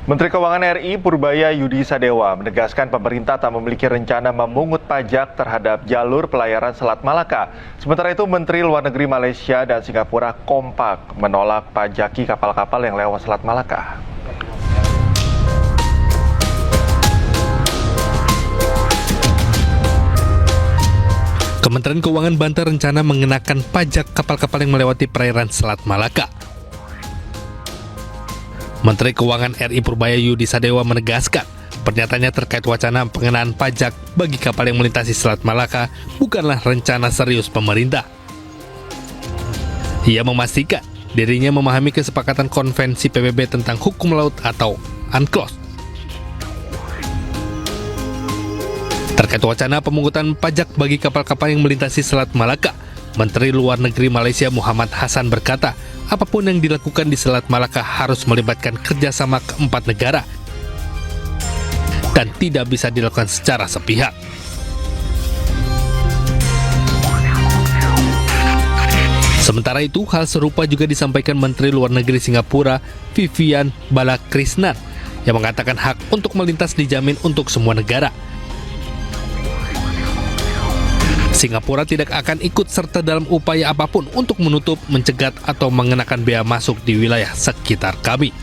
Menteri Keuangan RI Purbaya Yudi Sadewa menegaskan pemerintah tak memiliki rencana memungut pajak terhadap jalur pelayaran Selat Malaka. Sementara itu, Menteri Luar Negeri Malaysia dan Singapura kompak menolak pajaki kapal-kapal yang lewat Selat Malaka. Kementerian Keuangan bantah rencana mengenakan pajak kapal-kapal yang melewati perairan Selat Malaka. Menteri Keuangan RI Purbaya Yudi Sadewa menegaskan, pernyataannya terkait wacana pengenaan pajak bagi kapal yang melintasi Selat Malaka bukanlah rencana serius pemerintah. Ia memastikan dirinya memahami kesepakatan konvensi PBB tentang hukum laut atau UNCLOS. Terkait wacana pemungutan pajak bagi kapal-kapal yang melintasi Selat Malaka, Menteri Luar Negeri Malaysia Muhammad Hassan berkata, apapun yang dilakukan di Selat Malaka harus melibatkan kerjasama keempat negara dan tidak bisa dilakukan secara sepihak. Sementara itu, hal serupa juga disampaikan Menteri Luar Negeri Singapura Vivian Balakrishnan yang mengatakan hak untuk melintas dijamin untuk semua negara. Singapura tidak akan ikut serta dalam upaya apapun untuk menutup, mencegat, atau mengenakan bea masuk di wilayah sekitar kami.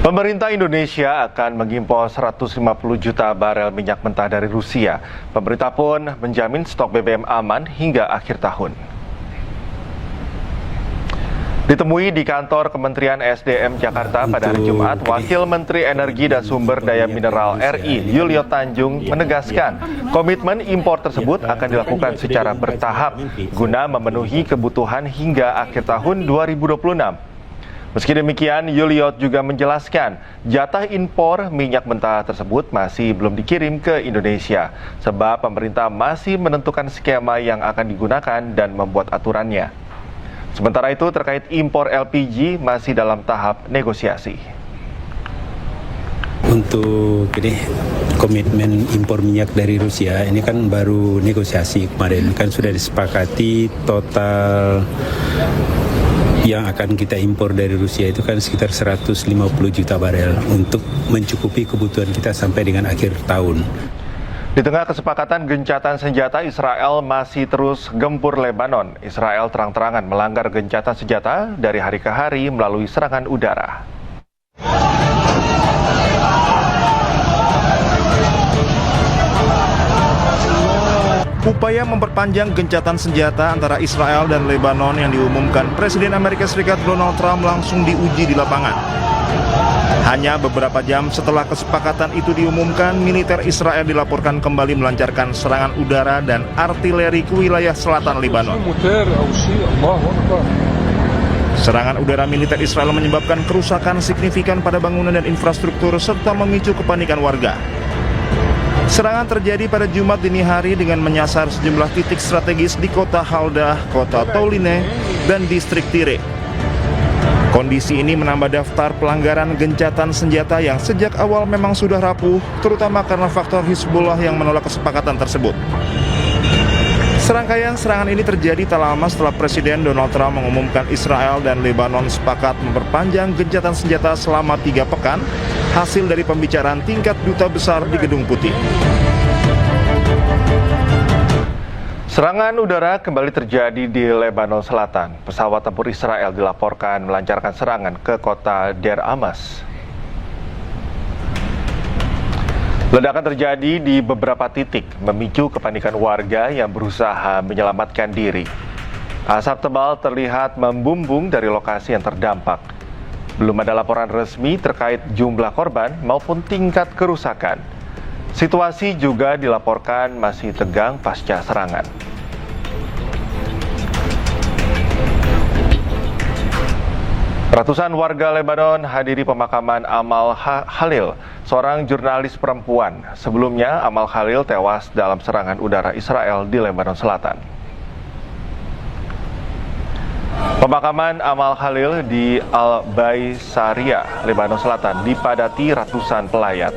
Pemerintah Indonesia akan mengimpor 150 juta barel minyak mentah dari Rusia. Pemerintah pun menjamin stok BBM aman hingga akhir tahun. Ditemui di kantor Kementerian SDM Jakarta pada hari Jumat, Wakil Menteri Energi dan Sumber Daya Mineral RI Yulio Tanjung menegaskan komitmen impor tersebut akan dilakukan secara bertahap guna memenuhi kebutuhan hingga akhir tahun 2026. Meski demikian, Yulio juga menjelaskan jatah impor minyak mentah tersebut masih belum dikirim ke Indonesia sebab pemerintah masih menentukan skema yang akan digunakan dan membuat aturannya. Sementara itu, terkait impor LPG masih dalam tahap negosiasi. Untuk komitmen impor minyak dari Rusia, ini kan baru negosiasi kemarin, kan sudah disepakati total yang akan kita impor dari Rusia itu kan sekitar 150 juta barel untuk mencukupi kebutuhan kita sampai dengan akhir tahun. Di tengah kesepakatan gencatan senjata, Israel masih terus gempur Lebanon. Israel terang-terangan melanggar gencatan senjata dari hari ke hari melalui serangan udara. Upaya memperpanjang gencatan senjata antara Israel dan Lebanon yang diumumkan Presiden Amerika Serikat Donald Trump langsung diuji di lapangan. Hanya beberapa jam setelah kesepakatan itu diumumkan, militer Israel dilaporkan kembali melancarkan serangan udara dan artileri ke wilayah selatan Lebanon. Serangan udara militer Israel menyebabkan kerusakan signifikan pada bangunan dan infrastruktur serta memicu kepanikan warga. Serangan terjadi pada Jumat dini hari dengan menyasar sejumlah titik strategis di kota Haldah, kota Tauline, dan distrik Tire. Kondisi ini menambah daftar pelanggaran gencatan senjata yang sejak awal memang sudah rapuh, terutama karena faktor Hizbullah yang menolak kesepakatan tersebut. Serangkaian serangan ini terjadi tak lama setelah Presiden Donald Trump mengumumkan Israel dan Lebanon sepakat memperpanjang gencatan senjata selama 3 pekan, hasil dari pembicaraan tingkat duta besar di Gedung Putih. Serangan udara kembali terjadi di Lebanon Selatan. Pesawat tempur Israel dilaporkan melancarkan serangan ke kota Deir Amas. Ledakan terjadi di beberapa titik, memicu kepanikan warga yang berusaha menyelamatkan diri. Asap tebal terlihat membumbung dari lokasi yang terdampak. Belum ada laporan resmi terkait jumlah korban maupun tingkat kerusakan. Situasi juga dilaporkan masih tegang pasca serangan. Ratusan warga Lebanon hadiri pemakaman Amal Khalil, seorang jurnalis perempuan. Sebelumnya, Amal Khalil tewas dalam serangan udara Israel di Lebanon Selatan. Pemakaman Amal Khalil di Al-Baisaria, Lebanon Selatan, dipadati ratusan pelayat.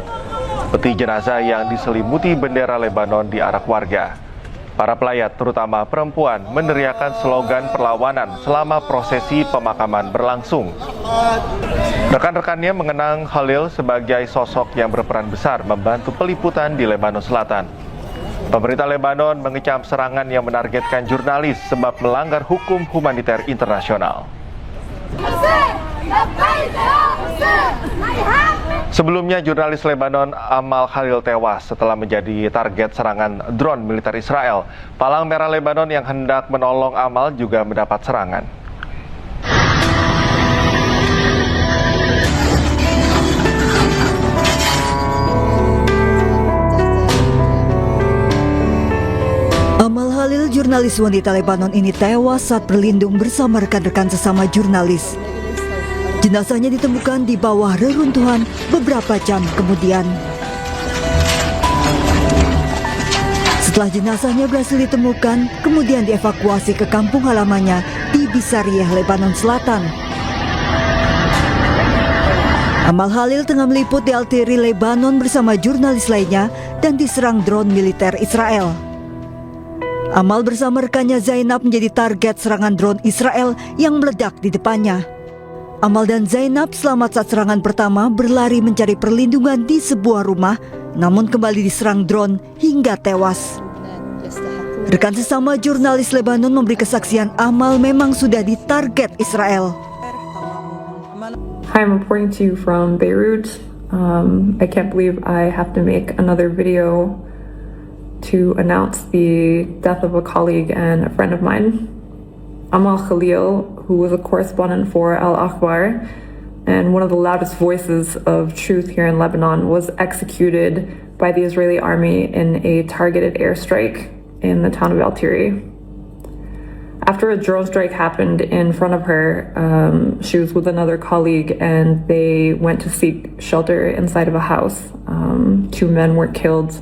Peti jenazah yang diselimuti bendera Lebanon diarak warga. Para pelayat, terutama perempuan, meneriakan slogan perlawanan selama prosesi pemakaman berlangsung. Rekan-rekannya mengenang Khalil sebagai sosok yang berperan besar membantu peliputan di Lebanon Selatan. Pemerintah Lebanon mengecam serangan yang menargetkan jurnalis sebab melanggar hukum humaniter internasional. Sebelumnya, jurnalis Lebanon Amal Khalil tewas setelah menjadi target serangan drone militer Israel. Palang Merah Lebanon yang hendak menolong Amal juga mendapat serangan. Amal Khalil, jurnalis wanita Lebanon ini tewas saat berlindung bersama rekan-rekan sesama jurnalis. Jenazahnya ditemukan di bawah reruntuhan beberapa jam kemudian. Setelah jenazahnya berhasil ditemukan, kemudian dievakuasi ke kampung halamannya di Bisariyah, Lebanon Selatan. Amal Khalil tengah meliput di Altiri, Lebanon bersama jurnalis lainnya dan diserang drone militer Israel. Amal bersama rekannya Zainab menjadi target serangan drone Israel yang meledak di depannya. Amal dan Zainab selamat saat serangan pertama berlari mencari perlindungan di sebuah rumah, namun kembali diserang drone hingga tewas. Rekan sesama jurnalis Lebanon memberi kesaksian Amal memang sudah ditarget Israel. Hi, I'm reporting to you from Beirut. I can't believe I have to make another video to announce the death of a colleague and a friend of mine. Amal Khalil, who was a correspondent for Al Akhbar and one of the loudest voices of truth here in Lebanon, was executed by the Israeli army in a targeted airstrike in the town of Altiri. After a drone strike happened in front of her, she was with another colleague and they went to seek shelter inside of a house. 2 men were killed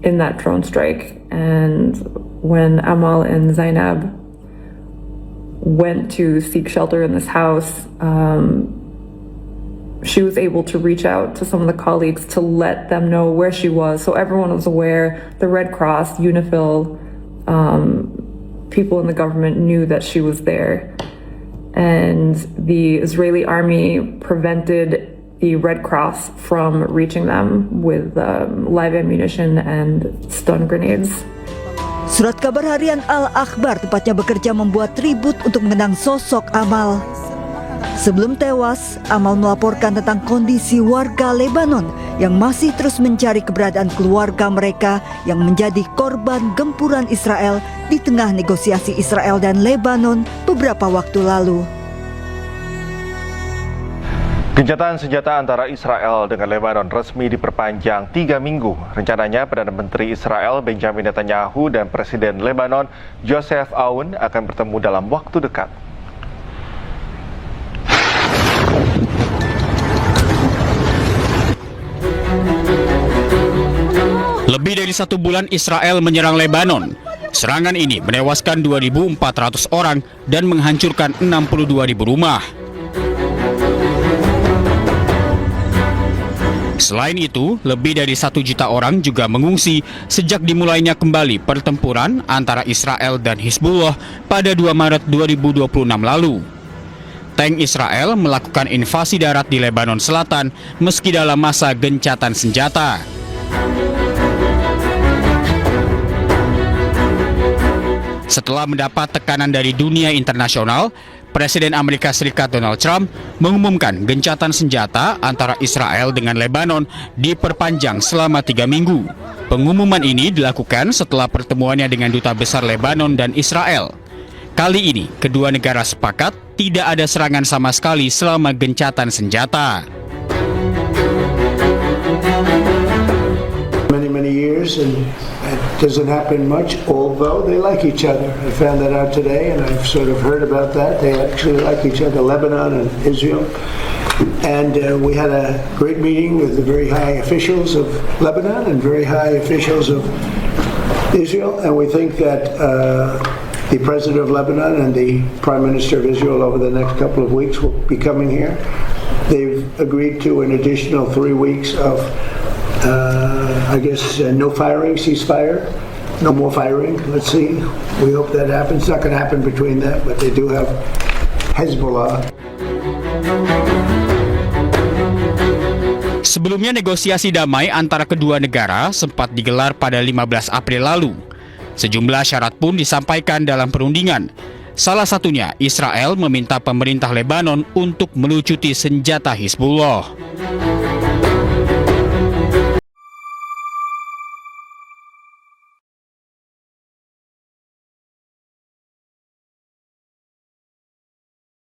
in that drone strike, and when Amal and Zainab went to seek shelter in this house, she was able to reach out to some of the colleagues to let them know where she was, so everyone was aware. The Red Cross, UNIFIL, people in the government knew that she was there, and the Israeli army prevented the Red Cross from reaching them with live ammunition and stun grenades. Surat kabar harian Al Akhbar tepatnya bekerja membuat tribut untuk mengenang sosok Amal. Sebelum tewas, Amal melaporkan tentang kondisi warga Lebanon yang masih terus mencari keberadaan keluarga mereka yang menjadi korban gempuran Israel di tengah negosiasi Israel dan Lebanon beberapa waktu lalu. Gencatan senjata antara Israel dengan Lebanon resmi diperpanjang 3 minggu. Rencananya Perdana Menteri Israel Benjamin Netanyahu dan Presiden Lebanon Joseph Aoun akan bertemu dalam waktu dekat. Lebih dari 1 bulan Israel menyerang Lebanon. Serangan ini menewaskan 2.400 orang dan menghancurkan 62.000 rumah. Selain itu, lebih dari 1 juta orang juga mengungsi sejak dimulainya kembali pertempuran antara Israel dan Hizbullah pada 2 Maret 2026 lalu. Tank Israel melakukan invasi darat di Lebanon Selatan meski dalam masa gencatan senjata. Setelah mendapat tekanan dari dunia internasional, Presiden Amerika Serikat Donald Trump mengumumkan gencatan senjata antara Israel dengan Lebanon diperpanjang selama 3 minggu. Pengumuman ini dilakukan setelah pertemuannya dengan Duta Besar Lebanon dan Israel. Kali ini, kedua negara sepakat tidak ada serangan sama sekali selama gencatan senjata. Many years, and it doesn't happen much, although they like each other. I found that out today, and I've sort of heard about that. They actually like each other, Lebanon and Israel. And we had a great meeting with the very high officials of Lebanon and very high officials of Israel, and we think that the President of Lebanon and the Prime Minister of Israel over the next couple of weeks will be coming here. They've agreed to an additional 3 weeks of no firing, ceasefire, no more firing. Let's see. We hope that happens. It's not going to happen between them, but they do have Hezbollah. Sebelumnya negosiasi damai antara kedua negara sempat digelar pada 15 April lalu. Sejumlah syarat pun disampaikan dalam perundingan. Salah satunya Israel meminta pemerintah Lebanon untuk melucuti senjata Hizbullah.